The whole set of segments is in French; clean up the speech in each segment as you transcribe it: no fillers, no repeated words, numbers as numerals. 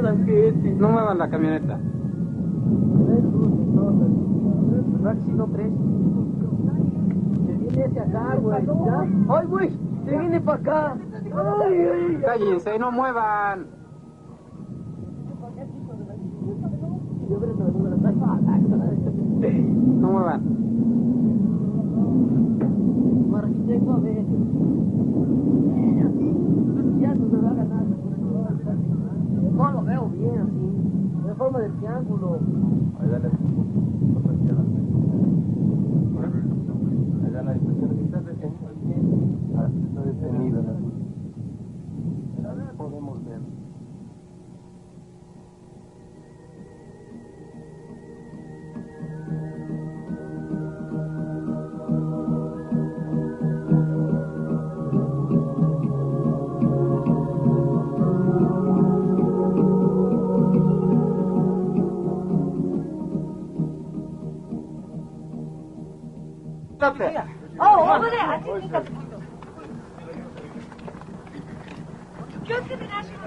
No muevan la camioneta. Máximo 3. Se viene hacia acá, güey. ¡Ay, güey! Se viene para acá. ¡Ay! Cállense, no muevan. No muevan. Ya no se va a ganar. No lo veo bien así. De forma de triángulo. Ahí dale. Ahí da la impresión que está detenido. Está detenido. A ver, podemos ver. Oh, over there. I think it's a...気をつけてね、足元。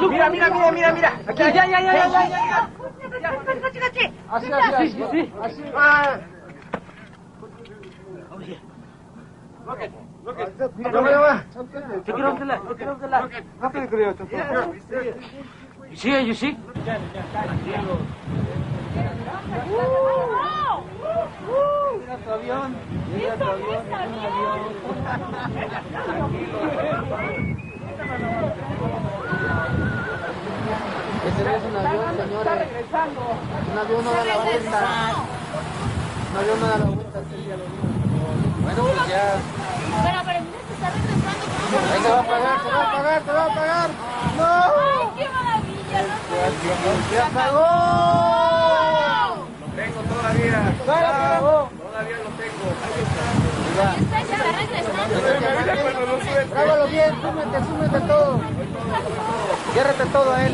Mira, mira, mira, mira, mira. Aquí, ya. Coche. Así. Ah. Look it. Take it off the left. Rápido, creo. You see? Mira tu avión. Ese no es un avión, señores. Un avión no da la vuelta. Un avión no da la vuelta. Bueno, pues ya. Pero mira, se está regresando. Ahí se va a apagar. ¡No! ¡Ay, qué maravilla! ¡Se apagó! Lo tengo todavía. Todavía lo tengo. Se está regresando. Grábalo bien, súmete todo. Ciérrate todo a él.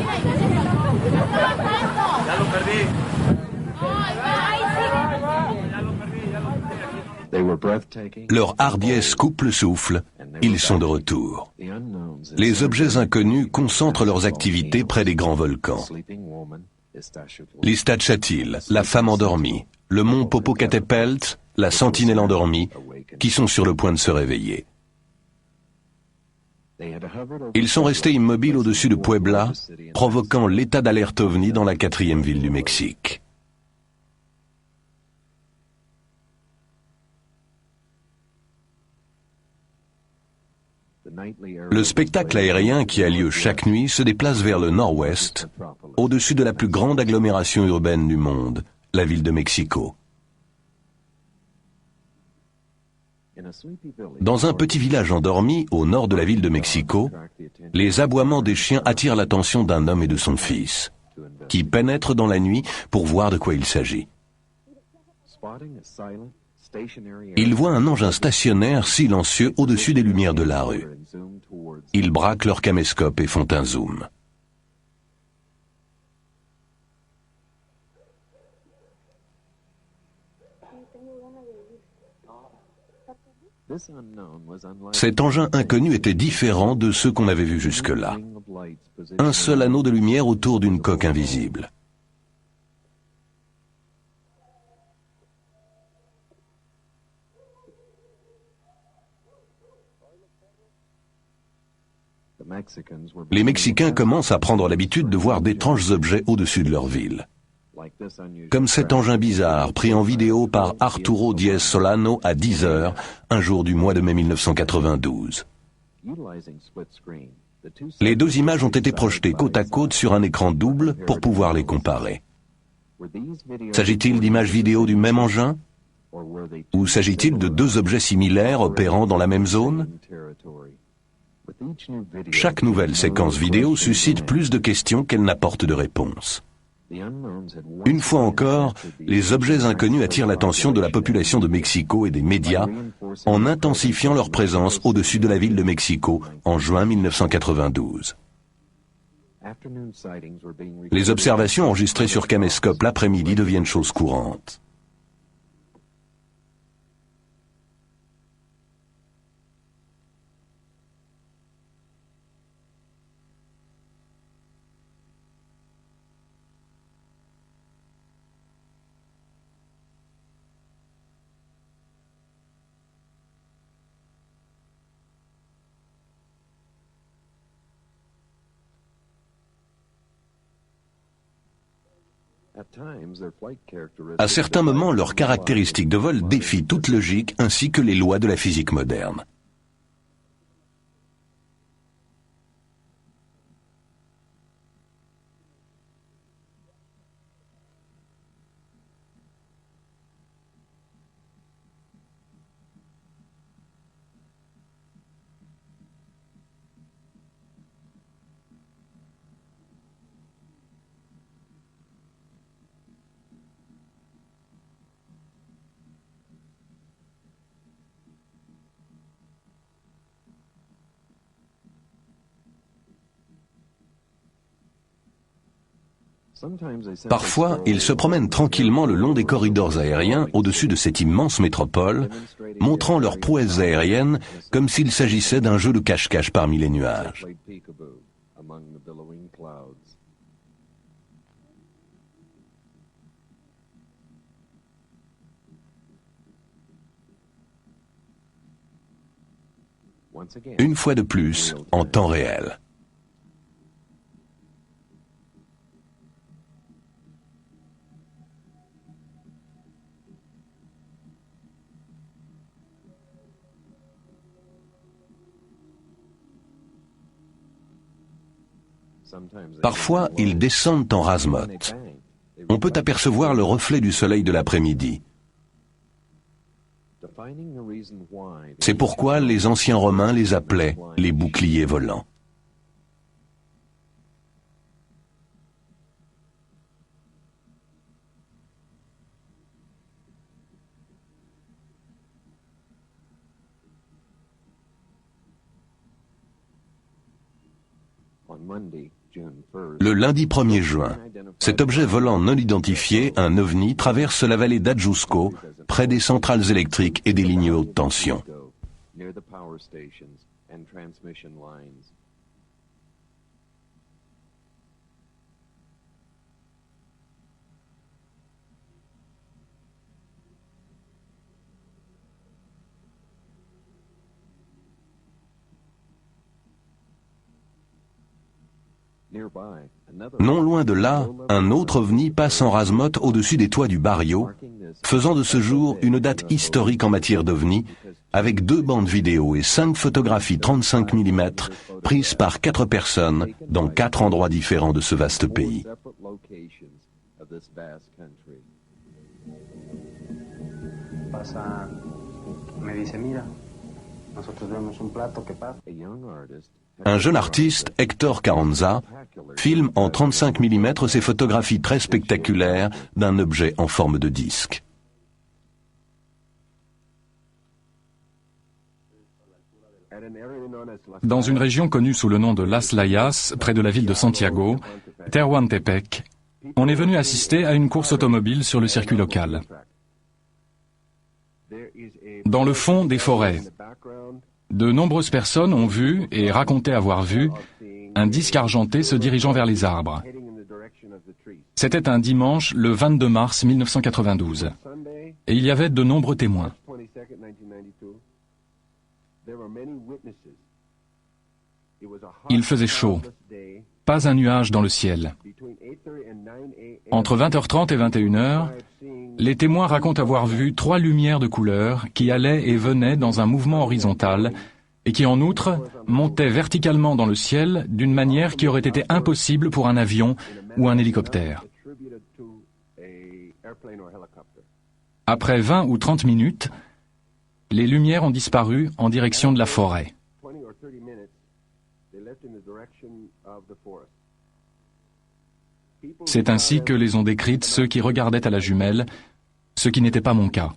Ya lo perdí. Leur hardiesse coupe le souffle, ils sont de retour. Les objets inconnus concentrent leurs activités près des grands volcans. L'Istatchatil, la femme endormie, le mont Popocatépetl, la sentinelle endormie, qui sont sur le point de se réveiller. Ils sont restés immobiles au-dessus de Puebla, provoquant l'état d'alerte ovni dans la 4e ville du Mexique. Le spectacle aérien qui a lieu chaque nuit se déplace vers le nord-ouest, au-dessus de la plus grande agglomération urbaine du monde, la ville de Mexico. Dans un petit village endormi au nord de la ville de Mexico, les aboiements des chiens attirent l'attention d'un homme et de son fils, qui pénètrent dans la nuit pour voir de quoi il s'agit. Ils voient un engin stationnaire silencieux au-dessus des lumières de la rue. Ils braquent leur caméscope et font un zoom. Cet engin inconnu était différent de ceux qu'on avait vus jusque-là. Un seul anneau de lumière autour d'une coque invisible. Les Mexicains commencent à prendre l'habitude de voir d'étranges objets au-dessus de leur ville. Comme cet engin bizarre pris en vidéo par Arturo Diez Solano à 10 heures, un jour du mois de mai 1992. Les deux images ont été projetées côte à côte sur un écran double pour pouvoir les comparer. S'agit-il d'images vidéo du même engin? Ou s'agit-il de deux objets similaires opérant dans la même zone? Chaque nouvelle séquence vidéo suscite plus de questions qu'elle n'apporte de réponses. Une fois encore, les objets inconnus attirent l'attention de la population de Mexico et des médias en intensifiant leur présence au-dessus de la ville de Mexico en juin 1992. Les observations enregistrées sur caméscope l'après-midi deviennent chose courante. À certains moments, leurs caractéristiques de vol défient toute logique ainsi que les lois de la physique moderne. Parfois, ils se promènent tranquillement le long des corridors aériens au-dessus de cette immense métropole, montrant leurs prouesses aériennes comme s'il s'agissait d'un jeu de cache-cache parmi les nuages. Une fois de plus, en temps réel. Parfois, ils descendent en rase-motte. On peut apercevoir le reflet du soleil de l'après-midi. C'est pourquoi les anciens Romains les appelaient les boucliers volants. Le lundi 1er juin, cet objet volant non identifié, un ovni, traverse la vallée d'Ajusco, près des centrales électriques et des lignes haute tension. Non loin de là, un autre ovni passe en rase-motte au-dessus des toits du Barrio, faisant de ce jour une date historique en matière d'ovnis, avec 2 bandes vidéo et 5 photographies 35 mm prises par 4 personnes dans 4 endroits différents de ce vaste pays. Un jeune artiste, Héctor Carranza, filme en 35 mm ces photographies très spectaculaires d'un objet en forme de disque. Dans une région connue sous le nom de Las Layas, près de la ville de Santiago, Tehuantepec, on est venu assister à une course automobile sur le circuit local. Dans le fond, des forêts. De nombreuses personnes ont vu et raconté avoir vu un disque argenté se dirigeant vers les arbres. C'était un dimanche, le 22 mars 1992, et il y avait de nombreux témoins. Il faisait chaud, pas un nuage dans le ciel. Entre 20h30 et 21h, les témoins racontent avoir vu 3 lumières de couleur qui allaient et venaient dans un mouvement horizontal et qui, en outre, montaient verticalement dans le ciel d'une manière qui aurait été impossible pour un avion ou un hélicoptère. Après 20 ou 30 minutes, les lumières ont disparu en direction de la forêt. C'est ainsi que les ont décrites ceux qui regardaient à la jumelle, ce qui n'était pas mon cas.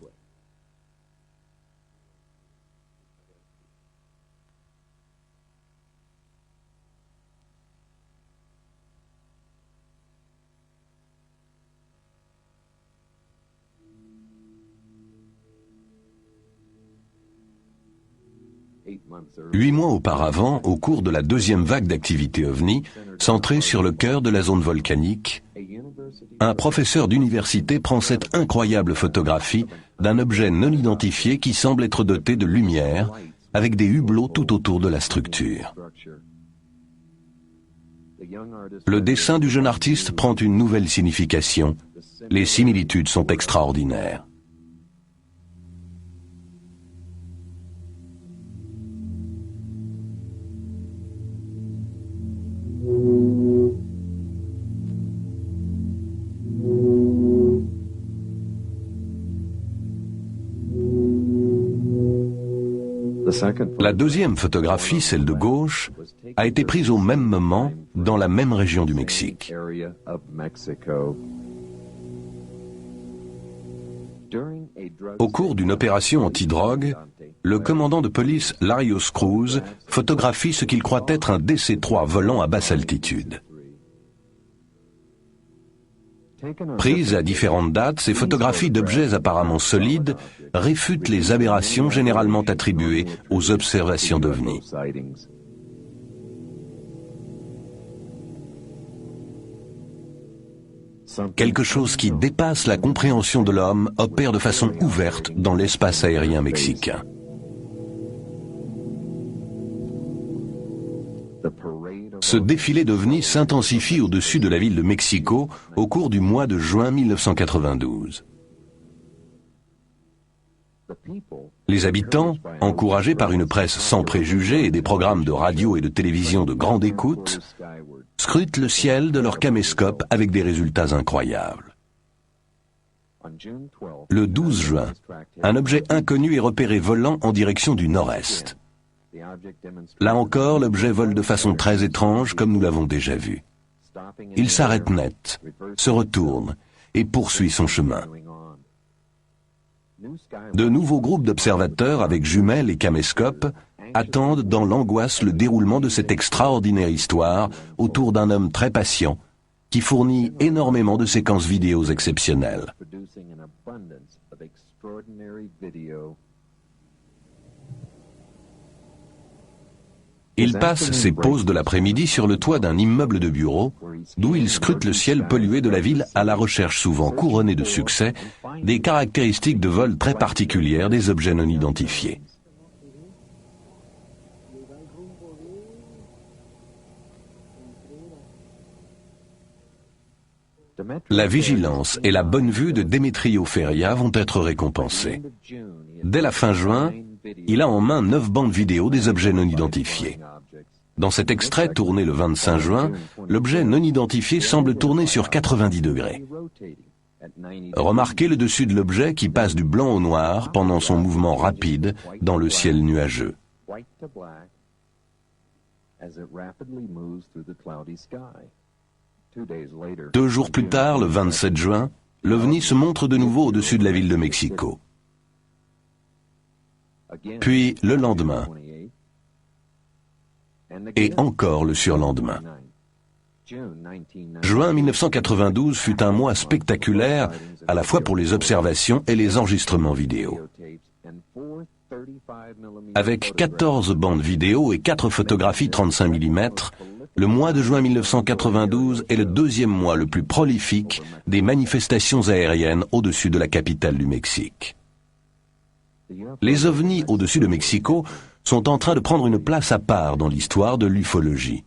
Huit mois auparavant, au cours de la 2e vague d'activité OVNI, centrée sur le cœur de la zone volcanique, un professeur d'université prend cette incroyable photographie d'un objet non identifié qui semble être doté de lumière, avec des hublots tout autour de la structure. Le dessin du jeune artiste prend une nouvelle signification Les similitudes sont extraordinaires. La deuxième photographie, celle de gauche, a été prise au même moment, dans la même région du Mexique. Au cours d'une opération anti-drogue, le commandant de police Larios Cruz photographie ce qu'il croit être un DC-3 volant à basse altitude. Prises à différentes dates, ces photographies d'objets apparemment solides réfutent les aberrations généralement attribuées aux observations d'OVNI. Quelque chose qui dépasse la compréhension de l'homme opère de façon ouverte dans l'espace aérien mexicain. Ce défilé d'OVNI s'intensifie au-dessus de la ville de Mexico au cours du mois de juin 1992. Les habitants, encouragés par une presse sans préjugés et des programmes de radio et de télévision de grande écoute, scrutent le ciel de leur caméscope avec des résultats incroyables. Le 12 juin, un objet inconnu est repéré volant en direction du nord-est. Là encore, l'objet vole de façon très étrange, comme nous l'avons déjà vu. Il s'arrête net, se retourne et poursuit son chemin. De nouveaux groupes d'observateurs avec jumelles et caméscopes attendent dans l'angoisse le déroulement de cette extraordinaire histoire autour d'un homme très patient qui fournit énormément de séquences vidéos exceptionnelles. Il passe ses pauses de l'après-midi sur le toit d'un immeuble de bureau, d'où il scrute le ciel pollué de la ville à la recherche souvent couronnée de succès des caractéristiques de vol très particulières des objets non identifiés. La vigilance et la bonne vue de Demetrio Feria vont être récompensées. Dès la fin juin, il a en main 9 bandes vidéo des objets non identifiés. Dans cet extrait tourné le 25 juin, l'objet non identifié semble tourner sur 90 degrés. Remarquez le dessus de l'objet qui passe du blanc au noir pendant son mouvement rapide dans le ciel nuageux. 2 jours plus tard, le 27 juin, l'OVNI se montre de nouveau au-dessus de la ville de Mexico. Puis le lendemain, et encore le surlendemain. Juin 1992 fut un mois spectaculaire à la fois pour les observations et les enregistrements vidéo. Avec 14 bandes vidéo et 4 photographies 35 mm, le mois de juin 1992 est le deuxième mois le plus prolifique des manifestations aériennes au-dessus de la capitale du Mexique. Les ovnis au-dessus de Mexico sont en train de prendre une place à part dans l'histoire de l'ufologie.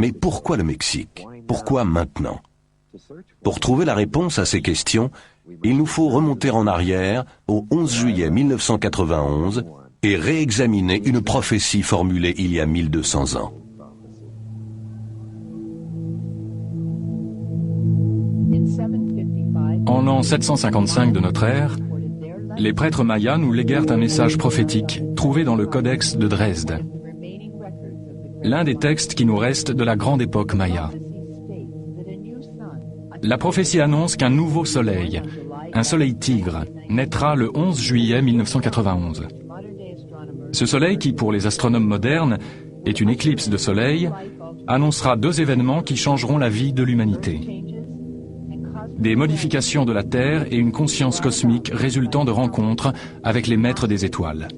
Mais pourquoi le Mexique? Pourquoi maintenant? Pour trouver la réponse à ces questions, il nous faut remonter en arrière au 11 juillet 1991 et réexaminer une prophétie formulée il y a 1200 ans. En l'an 755 de notre ère, les prêtres mayas nous léguèrent un message prophétique trouvé dans le Codex de Dresde, l'un des textes qui nous restent de la grande époque maya. La prophétie annonce qu'un nouveau soleil, un soleil tigre, naîtra le 11 juillet 1991. Ce soleil, qui pour les astronomes modernes est une éclipse de soleil, annoncera 2 événements qui changeront la vie de l'humanité. Des modifications de la Terre et une conscience cosmique résultant de rencontres avec les maîtres des étoiles.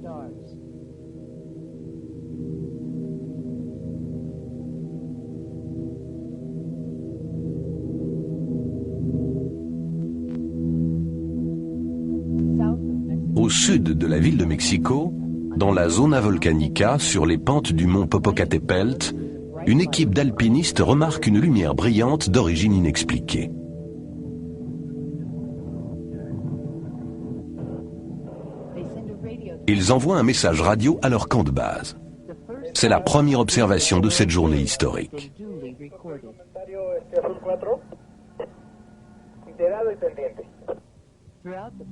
Au sud de la ville de Mexico, dans la Zona Volcanica, sur les pentes du mont Popocatépetl, une équipe d'alpinistes remarque une lumière brillante d'origine inexpliquée. Ils envoient un message radio à leur camp de base. C'est la première observation de cette journée historique.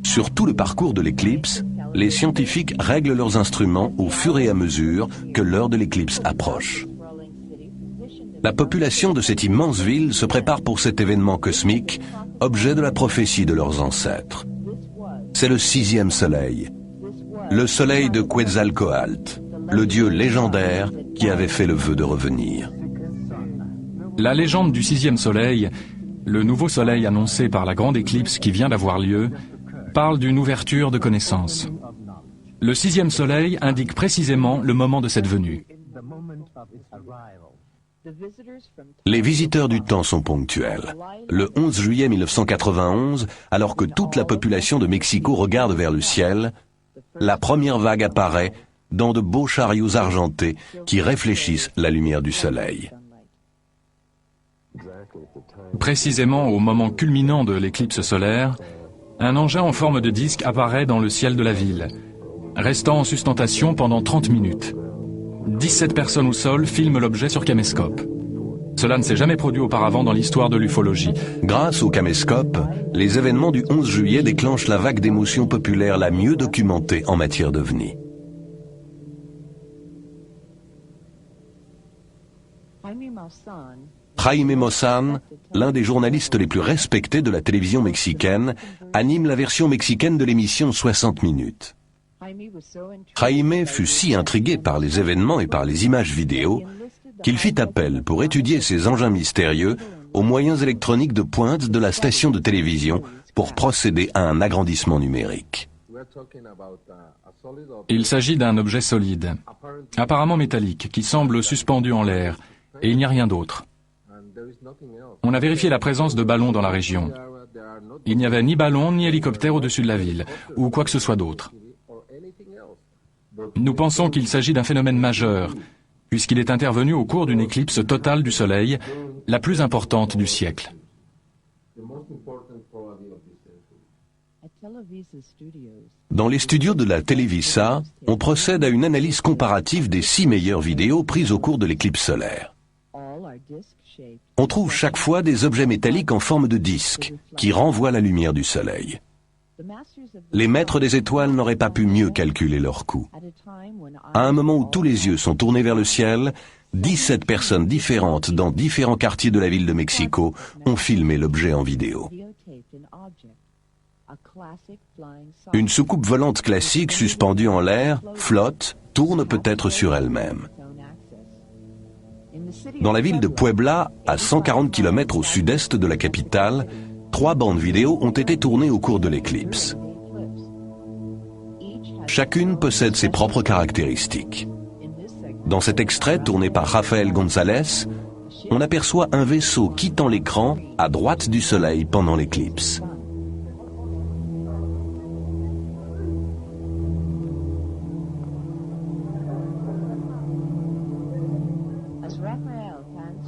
Sur tout le parcours de l'éclipse, les scientifiques règlent leurs instruments au fur et à mesure que l'heure de l'éclipse approche. La population de cette immense ville se prépare pour cet événement cosmique, objet de la prophétie de leurs ancêtres. C'est le 6e soleil, le soleil de Quetzalcoatl, le dieu légendaire qui avait fait le vœu de revenir. La légende du 6e soleil, le nouveau soleil annoncé par la grande éclipse qui vient d'avoir lieu, parle d'une ouverture de connaissance. Le 6e soleil indique précisément le moment de cette venue. Les visiteurs du temps sont ponctuels. Le 11 juillet 1991, alors que toute la population de Mexico regarde vers le ciel, la première vague apparaît dans de beaux chariots argentés qui réfléchissent la lumière du soleil. Précisément au moment culminant de l'éclipse solaire, un engin en forme de disque apparaît dans le ciel de la ville, restant en sustentation pendant 30 minutes. 17 personnes au sol filment l'objet sur caméscope. Cela ne s'est jamais produit auparavant dans l'histoire de l'ufologie. Grâce au caméscope, les événements du 11 juillet déclenchent la vague d'émotions populaires la mieux documentée en matière d'OVNI. Jaime Maussan, l'un des journalistes les plus respectés de la télévision mexicaine, anime la version mexicaine de l'émission 60 minutes. Jaime fut si intrigué par les événements et par les images vidéo qu'il fit appel pour étudier ces engins mystérieux aux moyens électroniques de pointe de la station de télévision pour procéder à un agrandissement numérique. Il s'agit d'un objet solide, apparemment métallique, qui semble suspendu en l'air, et il n'y a rien d'autre. On a vérifié la présence de ballons dans la région. Il n'y avait ni ballon ni hélicoptère au-dessus de la ville, ou quoi que ce soit d'autre. Nous pensons qu'il s'agit d'un phénomène majeur, puisqu'il est intervenu au cours d'une éclipse totale du Soleil, la plus importante du siècle. Dans les studios de la Televisa, on procède à une analyse comparative des 6 meilleures vidéos prises au cours de l'éclipse solaire. On trouve chaque fois des objets métalliques en forme de disque, qui renvoient la lumière du Soleil. Les maîtres des étoiles n'auraient pas pu mieux calculer leur coût. À un moment où tous les yeux sont tournés vers le ciel, 17 personnes différentes dans différents quartiers de la ville de Mexico ont filmé l'objet en vidéo. Une soucoupe volante classique suspendue en l'air flotte, tourne peut-être sur elle-même. Dans la ville de Puebla, à 140 km au sud-est de la capitale, 3 bandes vidéo ont été tournées au cours de l'éclipse. Chacune possède ses propres caractéristiques. Dans cet extrait tourné par Rafael González, on aperçoit un vaisseau quittant l'écran à droite du Soleil pendant l'éclipse.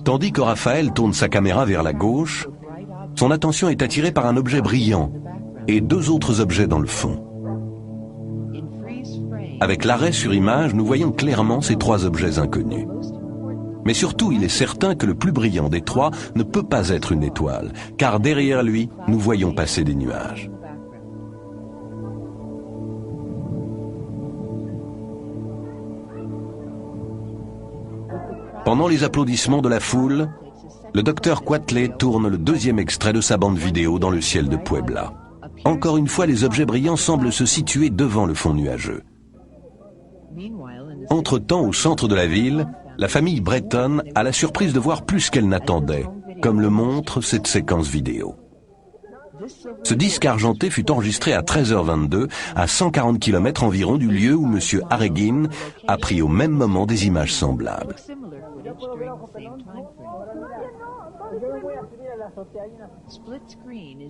Tandis que Raphaël tourne sa caméra vers la gauche, son attention est attirée par un objet brillant et 2 autres objets dans le fond. Avec l'arrêt sur image, nous voyons clairement ces 3 objets inconnus. Mais surtout, il est certain que le plus brillant des 3 ne peut pas être une étoile, car derrière lui, nous voyons passer des nuages. Pendant les applaudissements de la foule, le docteur Quatley tourne le 2e extrait de sa bande vidéo dans le ciel de Puebla. Encore une fois, les objets brillants semblent se situer devant le fond nuageux. Entre-temps, au centre de la ville, la famille Breton a la surprise de voir plus qu'elle n'attendait, comme le montre cette séquence vidéo. Ce disque argenté fut enregistré à 13h22, à 140 km environ du lieu où M. Harrigan a pris au même moment des images semblables.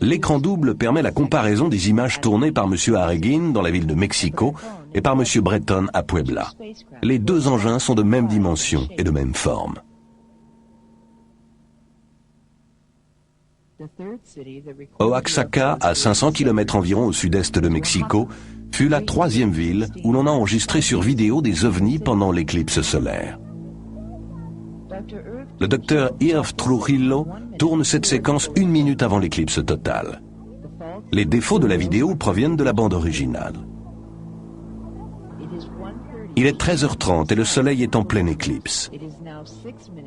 L'écran double permet la comparaison des images tournées par M. Harrigan dans la ville de Mexico et par M. Breton à Puebla. Les 2 engins sont de même dimension et de même forme. Oaxaca, à 500 km environ au sud-est de Mexico, fut la troisième ville où l'on a enregistré sur vidéo des ovnis pendant l'éclipse solaire. Le docteur Irv Trujillo tourne cette séquence 1 minute avant l'éclipse totale. Les défauts de la vidéo proviennent de la bande originale. Il est 13h30 et le soleil est en pleine éclipse.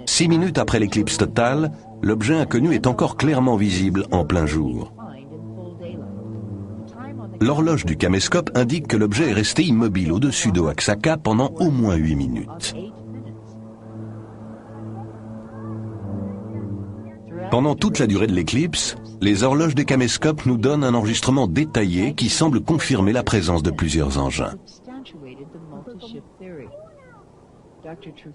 6 minutes après l'éclipse totale, l'objet inconnu est encore clairement visible en plein jour. L'horloge du caméscope indique que l'objet est resté immobile au-dessus d'Oaxaca pendant au moins 8 minutes. Pendant toute la durée de l'éclipse, les horloges des caméscopes nous donnent un enregistrement détaillé qui semble confirmer la présence de plusieurs engins.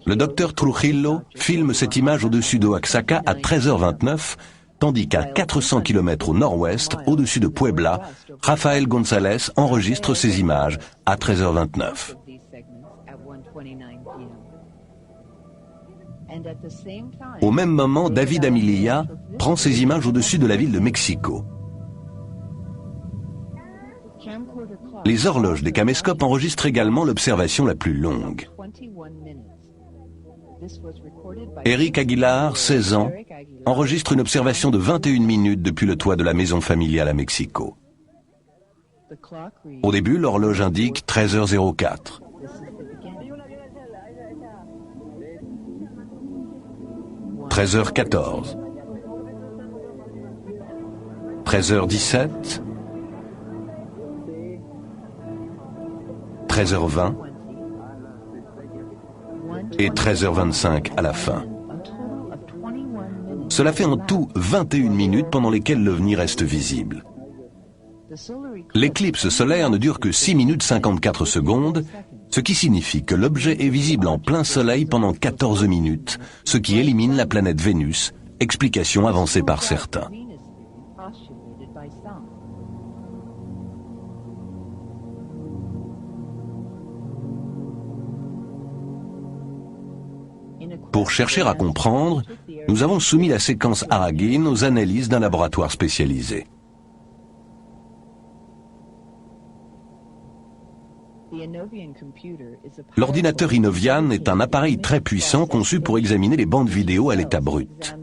Le docteur Trujillo filme cette image au-dessus d'Oaxaca à 13h29, tandis qu'à 400 km au nord-ouest, au-dessus de Puebla, Rafael González enregistre ces images à 13h29. Au même moment, David Amililla prend ces images au-dessus de la ville de Mexico. Les horloges des caméscopes enregistrent également l'observation la plus longue. Eric Aguilar, 16 ans, enregistre une observation de 21 minutes depuis le toit de la maison familiale à Mexico. Au début, l'horloge indique 13h04. 13h14. 13h17. 13h20 et 13h25 à la fin. Cela fait en tout 21 minutes pendant lesquelles l'OVNI reste visible. L'éclipse solaire ne dure que 6 minutes 54 secondes, ce qui signifie que l'objet est visible en plein soleil pendant 14 minutes, ce qui élimine la planète Vénus, explication avancée par certains. Pour chercher à comprendre, nous avons soumis la séquence Aragin aux analyses d'un laboratoire spécialisé. L'ordinateur Inovian est un appareil très puissant conçu pour examiner les bandes vidéo à l'état brut.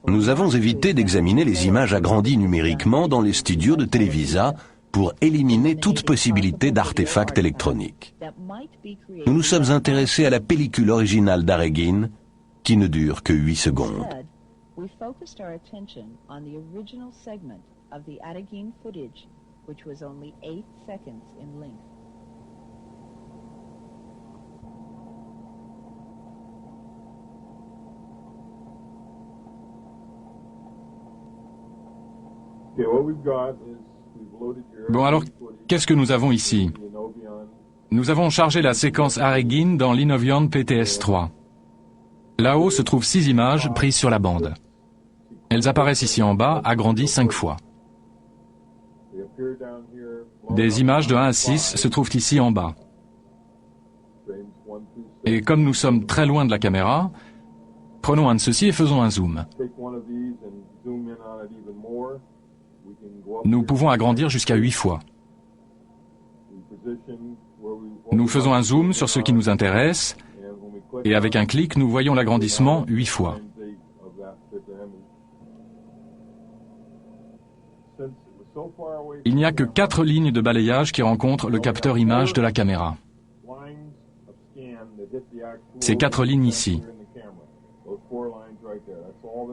Nous avons évité d'examiner les images agrandies numériquement dans les studios de Televisa pour éliminer toute possibilité d'artefacts électroniques. Nous nous sommes intéressés à la pellicule originale d'Aragin, qui ne dure que 8 secondes. Bon alors, qu'est-ce que nous avons ici? Nous avons chargé la séquence Aragin dans l'Inovian PTS-3. Là-haut se trouvent 6 images prises sur la bande. Elles apparaissent ici en bas, agrandies 5 fois. Des images de 1 à 6 se trouvent ici en bas. Et comme nous sommes très loin de la caméra, prenons un de ceux-ci et faisons un zoom. Nous pouvons agrandir jusqu'à 8 fois. Nous faisons un zoom sur ce qui nous intéresse, et avec un clic, nous voyons l'agrandissement 8 fois. Il n'y a que 4 lignes de balayage qui rencontrent le capteur image de la caméra. Ces 4 lignes ici.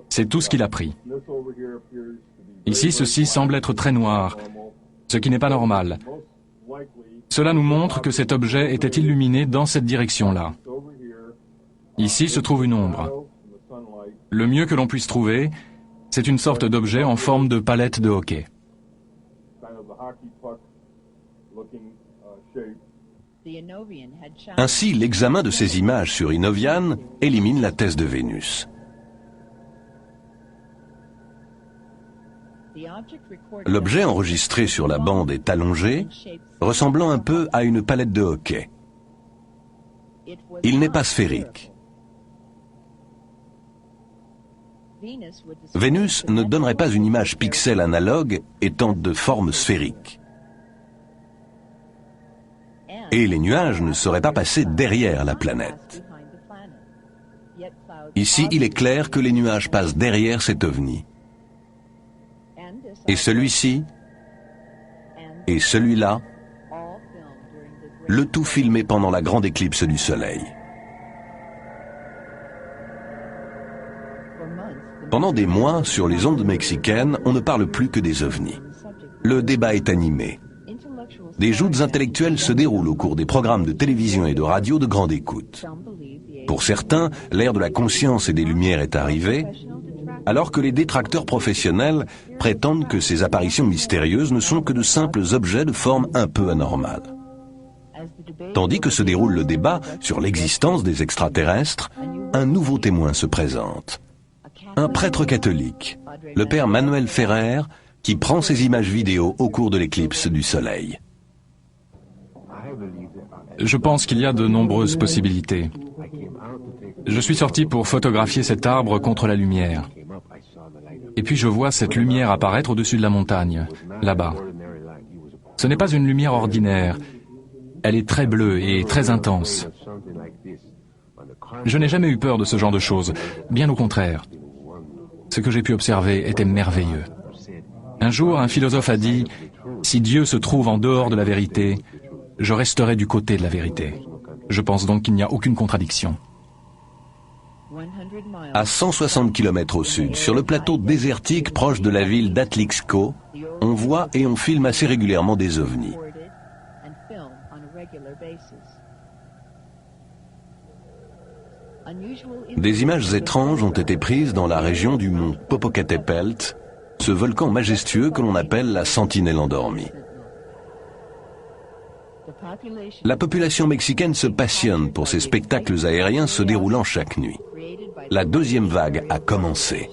C'est tout ce qu'il a pris. Ici, ceci semble être très noir, ce qui n'est pas normal. Cela nous montre que cet objet était illuminé dans cette direction-là. Ici se trouve une ombre. Le mieux que l'on puisse trouver, c'est une sorte d'objet en forme de palette de hockey. Ainsi, l'examen de ces images sur Inovian élimine la thèse de Vénus. L'objet enregistré sur la bande est allongé, ressemblant un peu à une palette de hockey. Il n'est pas sphérique. Vénus ne donnerait pas une image pixel analogue étant de forme sphérique. Et les nuages ne seraient pas passés derrière la planète. Ici, il est clair que les nuages passent derrière cet ovni. Et celui-ci, et celui-là, le tout filmé pendant la grande éclipse du Soleil. Pendant des mois, sur les ondes mexicaines, on ne parle plus que des ovnis. Le débat est animé. Des joutes intellectuelles se déroulent au cours des programmes de télévision et de radio de grande écoute. Pour certains, l'ère de la conscience et des lumières est arrivée, alors que les détracteurs professionnels prétendent que ces apparitions mystérieuses ne sont que de simples objets de forme un peu anormale. Tandis que se déroule le débat sur l'existence des extraterrestres, un nouveau témoin se présente. Un prêtre catholique, le père Manuel Ferrer, qui prend ces images vidéo au cours de l'éclipse du Soleil. Je pense qu'il y a de nombreuses possibilités. Je suis sorti pour photographier cet arbre contre la lumière. Et puis je vois cette lumière apparaître au-dessus de la montagne, là-bas. Ce n'est pas une lumière ordinaire. Elle est très bleue et très intense. Je n'ai jamais eu peur de ce genre de choses, bien au contraire. Ce que j'ai pu observer était merveilleux. Un jour, un philosophe a dit « Si Dieu se trouve en dehors de la vérité, je resterai du côté de la vérité. » Je pense donc qu'il n'y a aucune contradiction. À 160 km au sud, sur le plateau désertique proche de la ville d'Atlixco, on voit et on filme assez régulièrement des ovnis. Des images étranges ont été prises dans la région du mont Popocatépetl, ce volcan majestueux que l'on appelle la sentinelle endormie. La population mexicaine se passionne pour ces spectacles aériens se déroulant chaque nuit. La deuxième vague a commencé.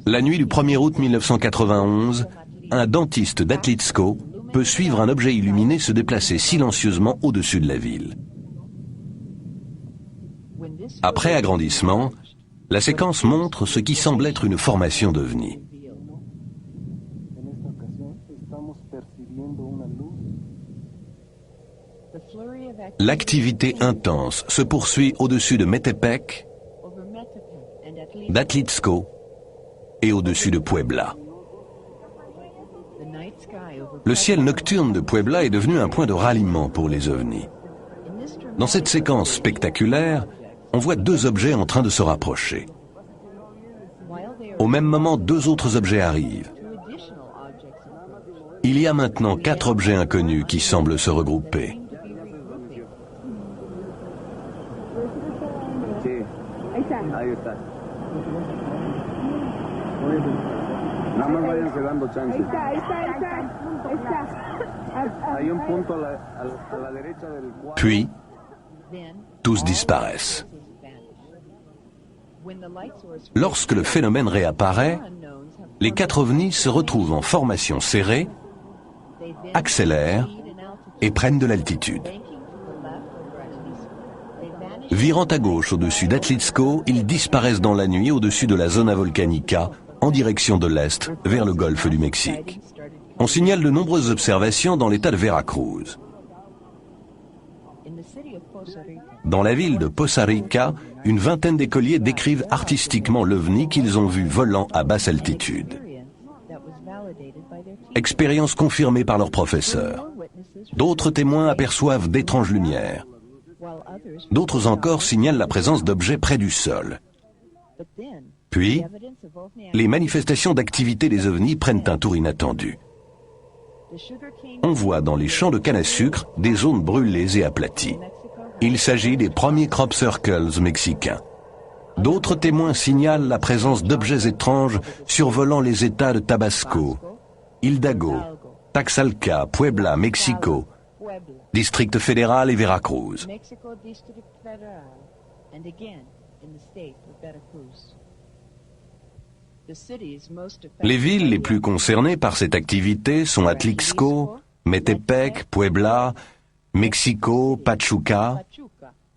La nuit du 1er août 1991, un dentiste d'Atlixco peut suivre un objet illuminé se déplacer silencieusement au-dessus de la ville. Après agrandissement, la séquence montre ce qui semble être une formation d'ovnis. L'activité intense se poursuit au-dessus de Metepec, d'Atlixco et au-dessus de Puebla. Le ciel nocturne de Puebla est devenu un point de ralliement pour les ovnis. Dans cette séquence spectaculaire, on voit deux objets en train de se rapprocher. Au même moment, deux autres objets arrivent. Il y a maintenant 4 objets inconnus qui semblent se regrouper. Puis, tous disparaissent. Lorsque le phénomène réapparaît, les 4 ovnis se retrouvent en formation serrée, accélèrent et prennent de l'altitude. Virant à gauche au-dessus d'Atlixco, ils disparaissent dans la nuit au-dessus de la zona volcanica en direction de l'est vers le golfe du Mexique. On signale de nombreuses observations dans l'état de Veracruz. Dans la ville de Poza Rica, une vingtaine d'écoliers décrivent artistiquement l'ovni qu'ils ont vu volant à basse altitude. Expérience confirmée par leurs professeurs. D'autres témoins aperçoivent d'étranges lumières. D'autres encore signalent la présence d'objets près du sol. Puis, les manifestations d'activité des ovnis prennent un tour inattendu. On voit dans les champs de canne à sucre des zones brûlées et aplaties. Il s'agit des premiers crop circles mexicains. D'autres témoins signalent la présence d'objets étranges survolant les États de Tabasco, Hidalgo, Taxalca, Puebla, Mexico, District fédéral et Veracruz. Les villes les plus concernées par cette activité sont Atlixco, Metepec, Puebla, Mexico, Pachuca,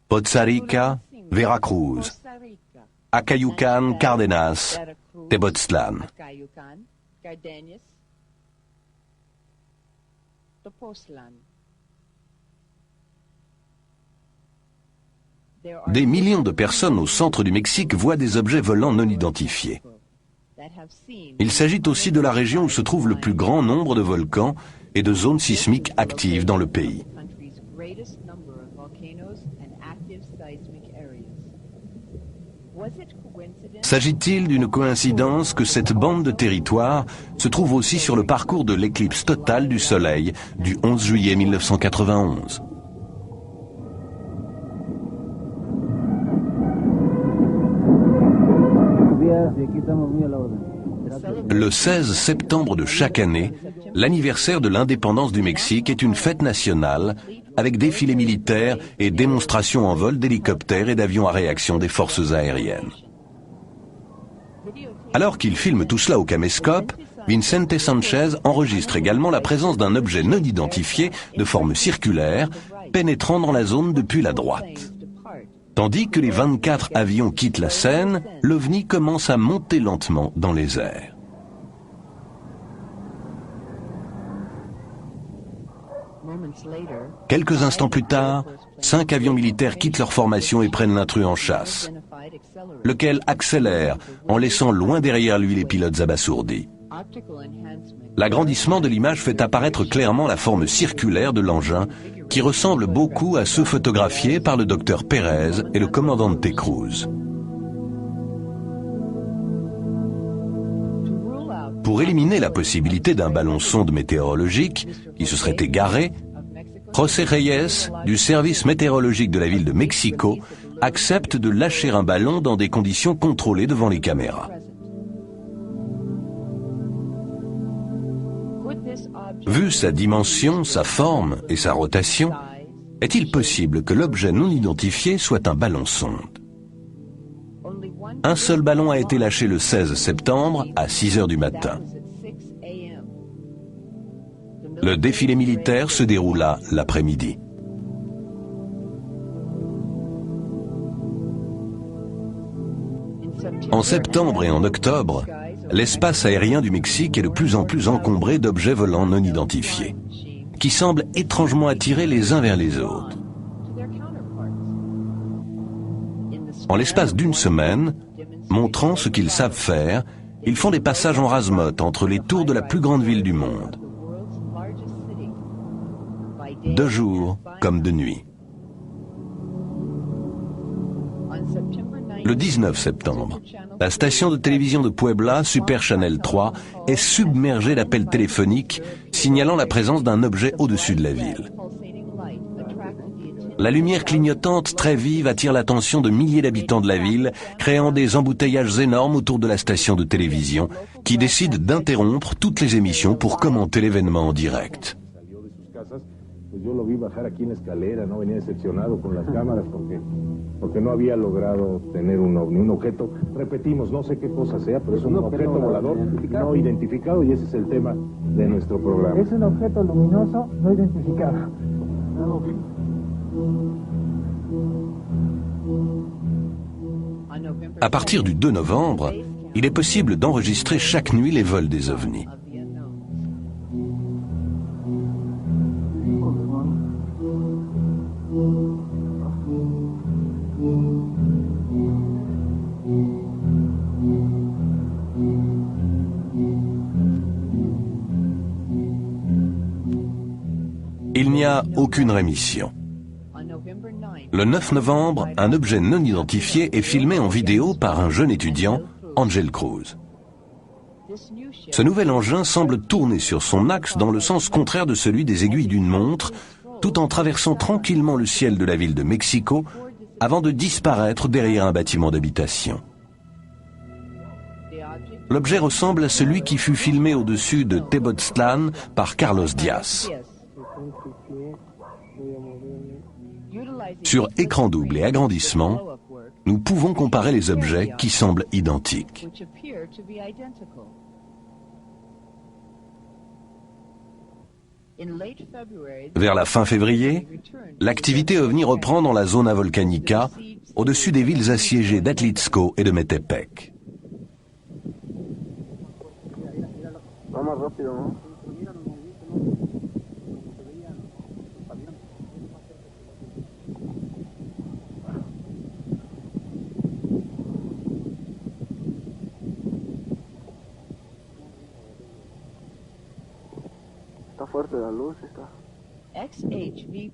Poza Rica, Veracruz, Acayucan, Cárdenas, Tepoztlán. Des millions de personnes au centre du Mexique voient des objets volants non identifiés. Il s'agit aussi de la région où se trouve le plus grand nombre de volcans et de zones sismiques actives dans le pays. S'agit-il d'une coïncidence que cette bande de territoire se trouve aussi sur le parcours de l'éclipse totale du Soleil du 11 juillet 1991 ? Le 16 septembre de chaque année, l'anniversaire de l'indépendance du Mexique est une fête nationale avec défilés militaires et démonstrations en vol d'hélicoptères et d'avions à réaction des forces aériennes. Alors qu'il filme tout cela au caméscope, Vicente Sanchez enregistre également la présence d'un objet non identifié de forme circulaire pénétrant dans la zone depuis la droite. Tandis que les 24 avions quittent la scène, l'OVNI commence à monter lentement dans les airs. Quelques instants plus tard, 5 avions militaires quittent leur formation et prennent l'intrus en chasse, lequel accélère en laissant loin derrière lui les pilotes abasourdis. L'agrandissement de l'image fait apparaître clairement la forme circulaire de l'engin qui ressemble beaucoup à ceux photographiés par le docteur Pérez et le commandant Cruz. Pour éliminer la possibilité d'un ballon sonde météorologique qui se serait égaré, José Reyes, du service météorologique de la ville de Mexico, accepte de lâcher un ballon dans des conditions contrôlées devant les caméras. Vu sa dimension, sa forme et sa rotation, est-il possible que l'objet non identifié soit un ballon sonde? Un seul ballon a été lâché le 16 septembre à 6 heures du matin. Le défilé militaire se déroula l'après-midi. En septembre et en octobre, l'espace aérien du Mexique est de plus en plus encombré d'objets volants non identifiés, qui semblent étrangement attirés les uns vers les autres. En l'espace d'une semaine, montrant ce qu'ils savent faire, ils font des passages en rase-motte entre les tours de la plus grande ville du monde, de jour comme de nuit. Le 19 septembre, la station de télévision de Puebla, Super Channel 3, est submergée d'appels téléphoniques signalant la présence d'un objet au-dessus de la ville. La lumière clignotante très vive attire l'attention de milliers d'habitants de la ville, créant des embouteillages énormes autour de la station de télévision, qui décide d'interrompre toutes les émissions pour commenter l'événement en direct. Yo lo vi bajar aquí en escalera, no venía decepcionado con las cámaras porque no había logrado tener un ovni, un objeto, repetimos, no sé qué cosa sea, pero es un objeto volador no identificado y ese es el tema de nuestro programa. Es un objeto luminoso no identificado. À partir du 2 novembre, il est possible d'enregistrer chaque nuit les vols des ovnis. Il n'y a aucune rémission. Le 9 novembre, un objet non identifié est filmé en vidéo par un jeune étudiant, Ángel Cruz. Ce nouvel engin semble tourner sur son axe dans le sens contraire de celui des aiguilles d'une montre, tout en traversant tranquillement le ciel de la ville de Mexico avant de disparaître derrière un bâtiment d'habitation. L'objet ressemble à celui qui fut filmé au-dessus de Tepoztlán par Carlos Diaz. Sur écran double et agrandissement, nous pouvons comparer les objets qui semblent identiques. Vers la fin février, l'activité OVNI reprend dans la zona volcanica, au-dessus des villes assiégées d'Atlixco et de Metepec.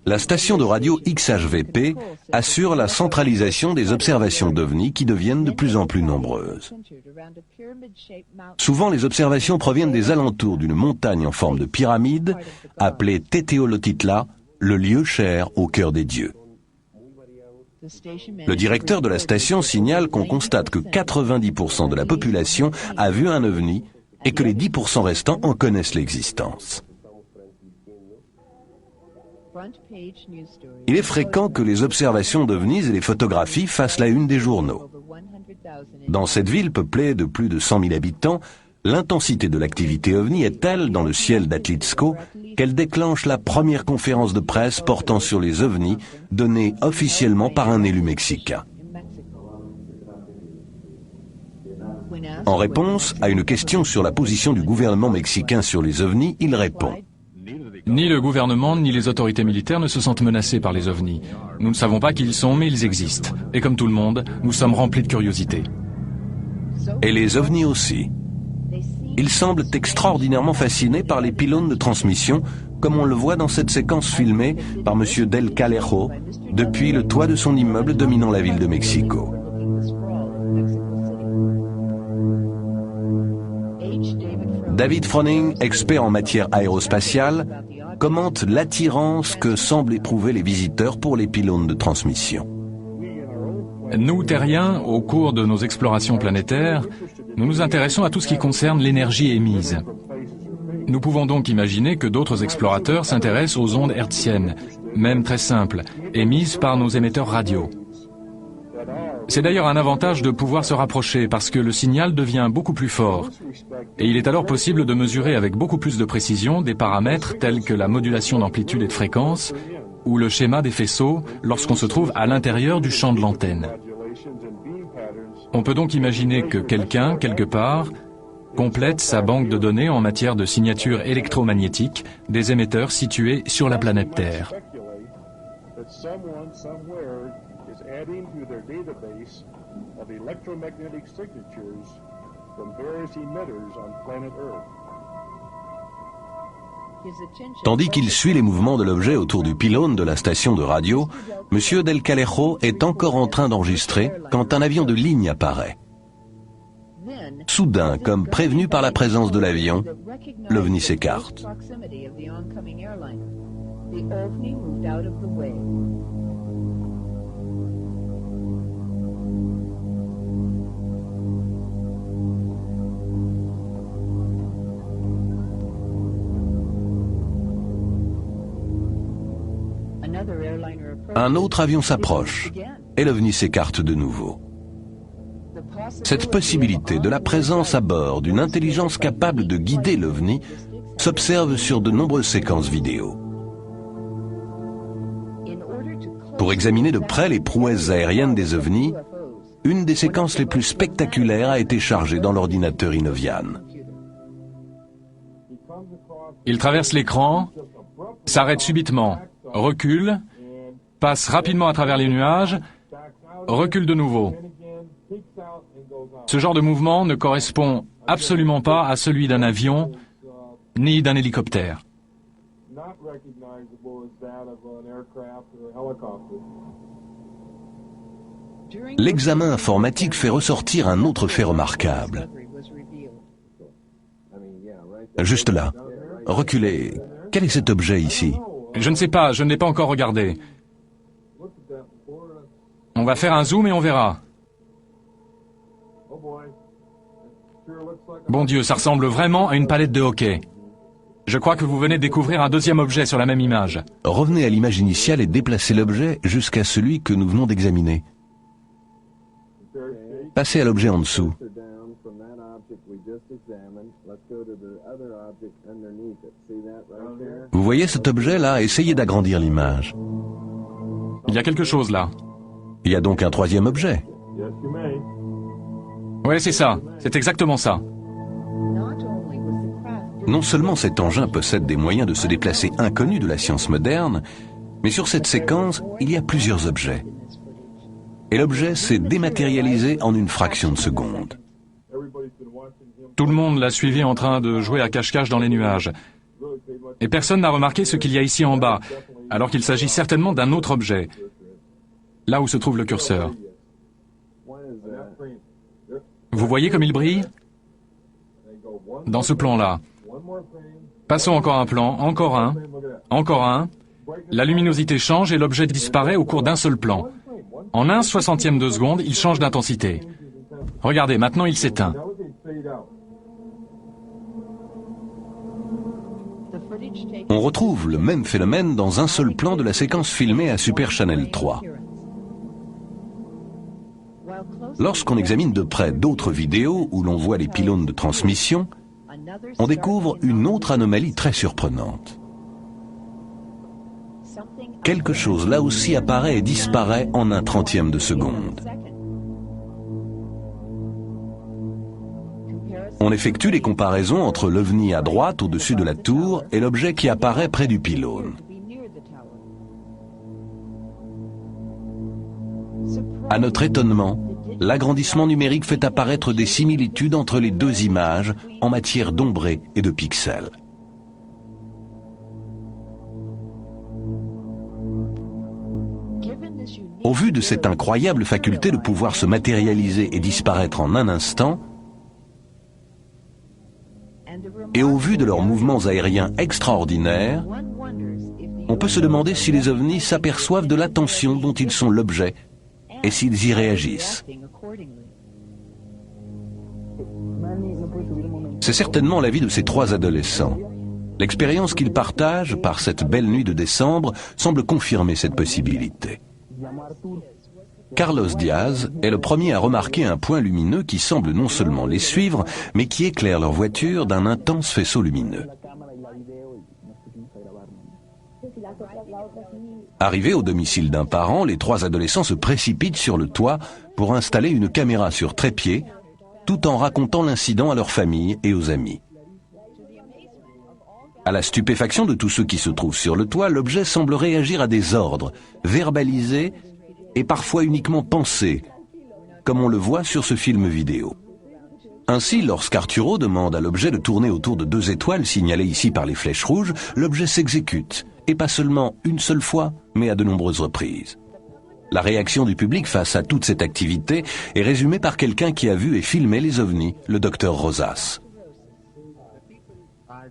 La station de radio XHVP assure la centralisation des observations d'OVNI qui deviennent de plus en plus nombreuses. Souvent, les observations proviennent des alentours d'une montagne en forme de pyramide, appelée Teteolotitla, le lieu cher au cœur des dieux. Le directeur de la station signale qu'on constate que 90% de la population a vu un OVNI et que les 10% restants en connaissent l'existence. Il est fréquent que les observations d'OVNIs et les photographies fassent la une des journaux. Dans cette ville peuplée de plus de 100 000 habitants, l'intensité de l'activité OVNI est telle dans le ciel d'Atlixco qu'elle déclenche la première conférence de presse portant sur les OVNIs donnée officiellement par un élu mexicain. En réponse à une question sur la position du gouvernement mexicain sur les OVNIs, il répond: Ni le gouvernement ni les autorités militaires ne se sentent menacés par les OVNIs. Nous ne savons pas qui ils sont, mais ils existent. Et comme tout le monde, nous sommes remplis de curiosité. Et les OVNIs aussi. Ils semblent extraordinairement fascinés par les pylônes de transmission, comme on le voit dans cette séquence filmée par M. Del Calejo depuis le toit de son immeuble dominant la ville de Mexico. David Froning, expert en matière aérospatiale, commente l'attirance que semblent éprouver les visiteurs pour les pylônes de transmission. Nous, terriens, au cours de nos explorations planétaires, nous nous intéressons à tout ce qui concerne l'énergie émise. Nous pouvons donc imaginer que d'autres explorateurs s'intéressent aux ondes hertziennes, même très simples, émises par nos émetteurs radio. C'est d'ailleurs un avantage de pouvoir se rapprocher parce que le signal devient beaucoup plus fort. Et il est alors possible de mesurer avec beaucoup plus de précision des paramètres tels que la modulation d'amplitude et de fréquence ou le schéma des faisceaux lorsqu'on se trouve à l'intérieur du champ de l'antenne. On peut donc imaginer que quelqu'un, quelque part, complète sa banque de données en matière de signature électromagnétique des émetteurs situés sur la planète Terre. Adding to their database of electromagnetic signatures from various emitters on planet Earth. Tandis qu'il suit les mouvements de l'objet autour du pylône de la station de radio, M. Del Calejo est encore en train d'enregistrer quand un avion de ligne apparaît. Soudain, comme prévenu par la présence de l'avion, l'OVNI s'écarte. Un autre avion s'approche et l'OVNI s'écarte de nouveau. Cette possibilité de la présence à bord d'une intelligence capable de guider l'OVNI s'observe sur de nombreuses séquences vidéo. Pour examiner de près les prouesses aériennes des OVNIs, une des séquences les plus spectaculaires a été chargée dans l'ordinateur Inovian. Il traverse l'écran, s'arrête subitement, recule, passe rapidement à travers les nuages, recule de nouveau. Ce genre de mouvement ne correspond absolument pas à celui d'un avion ni d'un hélicoptère. L'examen informatique fait ressortir un autre fait remarquable. Juste là, reculez. Quel est cet objet ici? Je ne sais pas, je ne l'ai pas encore regardé. On va faire un zoom et on verra. Bon Dieu, ça ressemble vraiment à une palette de hockey. Je crois que vous venez de découvrir un deuxième objet sur la même image. Revenez à l'image initiale et déplacez l'objet jusqu'à celui que nous venons d'examiner. Passez à l'objet en dessous. Vous voyez cet objet-là? Essayez d'agrandir l'image. Il y a quelque chose là. Il y a donc un troisième objet. Ouais, c'est ça. C'est exactement ça. Non seulement cet engin possède des moyens de se déplacer inconnus de la science moderne, mais sur cette séquence, il y a plusieurs objets. Et l'objet s'est dématérialisé en une fraction de seconde. Tout le monde l'a suivi en train de jouer à cache-cache dans les nuages. Et personne n'a remarqué ce qu'il y a ici en bas, alors qu'il s'agit certainement d'un autre objet. Là où se trouve le curseur. Vous voyez comme il brille? Dans ce plan-là. Passons encore un plan, encore un, encore un. La luminosité change et l'objet disparaît au cours d'un seul plan. En 1/60e de seconde, il change d'intensité. Regardez, maintenant il s'éteint. On retrouve le même phénomène dans un seul plan de la séquence filmée à Super Channel 3. Lorsqu'on examine de près d'autres vidéos où l'on voit les pylônes de transmission, on découvre une autre anomalie très surprenante. Quelque chose là aussi apparaît et disparaît en 1/30e de seconde. On effectue les comparaisons entre l'OVNI à droite au-dessus de la tour et l'objet qui apparaît près du pylône. À notre étonnement, l'agrandissement numérique fait apparaître des similitudes entre les deux images en matière d'ombré et de pixels. Au vu de cette incroyable faculté de pouvoir se matérialiser et disparaître en un instant, et au vu de leurs mouvements aériens extraordinaires, on peut se demander si les ovnis s'aperçoivent de l'attention dont ils sont l'objet et s'ils y réagissent. C'est certainement l'avis de ces trois adolescents. L'expérience qu'ils partagent par cette belle nuit de décembre semble confirmer cette possibilité. Carlos Diaz est le premier à remarquer un point lumineux qui semble non seulement les suivre, mais qui éclaire leur voiture d'un intense faisceau lumineux. Arrivés au domicile d'un parent, les trois adolescents se précipitent sur le toit pour installer une caméra sur trépied, tout en racontant l'incident à leur famille et aux amis. À la stupéfaction de tous ceux qui se trouvent sur le toit, l'objet semble réagir à des ordres, verbalisés et parfois uniquement pensés, comme on le voit sur ce film vidéo. Ainsi, lorsqu'Arturo demande à l'objet de tourner autour de 2 étoiles signalées ici par les flèches rouges, l'objet s'exécute, et pas seulement une seule fois, mais à de nombreuses reprises. La réaction du public face à toute cette activité est résumée par quelqu'un qui a vu et filmé les ovnis, le docteur Rosas.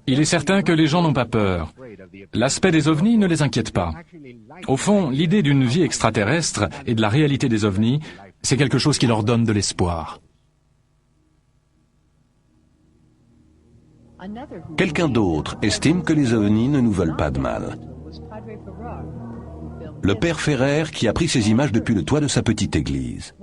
Il est certain que les gens n'ont pas peur. L'aspect des ovnis ne les inquiète pas. Au fond, l'idée d'une vie extraterrestre et de la réalité des ovnis, c'est quelque chose qui leur donne de l'espoir. Quelqu'un d'autre estime que les ovnis ne nous veulent pas de mal. Le père Ferrer qui a pris ces images depuis le toit de sa petite église.